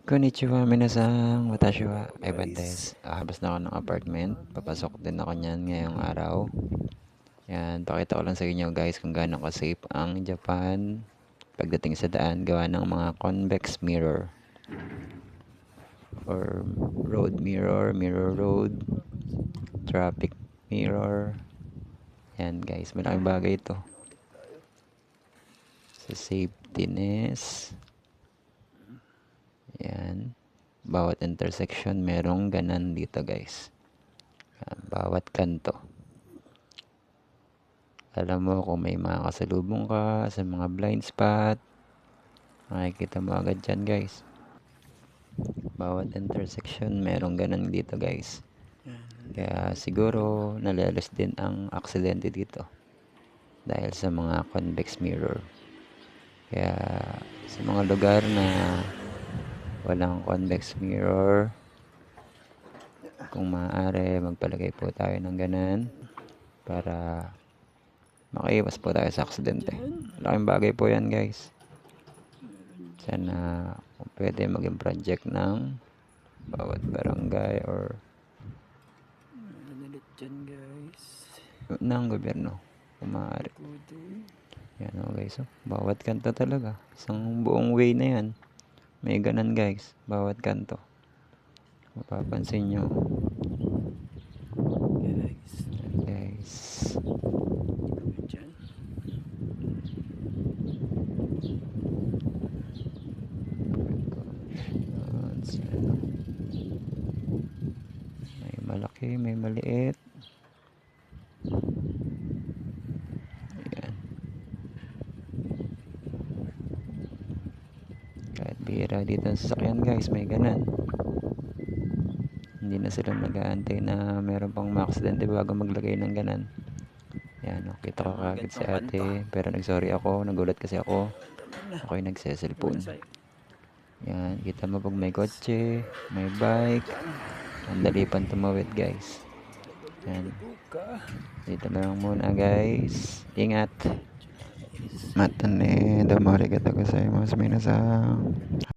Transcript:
Konnichiwa minasang, watashi wa Ivan des. Habas na ako ng apartment. Papasok din ako niyan ngayong araw. Yan, pakita ko lang sa inyo guys kung gaano ka-safe ang Japan pagdating sa daan gawa ng mga convex mirror or road mirror, mirror road, traffic mirror. Yan guys, malaking bagay ito sa safetyness. Yan, bawat intersection merong ganan dito guys. Yan, bawat kanto. Alam mo kung may mga kasalubong ka sa mga blind spot, makikita mo agad dyan guys. Bawat intersection merong ganan dito guys. Kaya siguro nalalas din ang aksidente dito dahil sa mga convex mirror. Kaya sa mga lugar na walang convex mirror, kung maaari magpalagay po tayo ng ganan para makaiwas po tayo sa aksidente. Malaking bagay po yan guys. Sana kung pwede maging project ng bawat barangay or ng gobyerno kung maaari. Yan o guys, bawat kanto talaga, isang buong way na yan may ganan guys, bawat kanto. Mapapansin nyo guys. May malaki, may maliit. Ayan. Kahit bihira dito ang sasakyan guys, may ganan. Hindi na sila nag-aantay na meron pang ma-aksidente bago maglagay ng ganan. Yan, kita ko kagad si ate. Pero nagsorry ako, nagulat kasi ako. Ako'y nagse-cellphone. Yan, kita mo pag may kotse, may bike. Ang dali pang tumawid guys. Yan. Dito na lang muna guys. Ingat. Matane, damari kita ko sa mga minasang.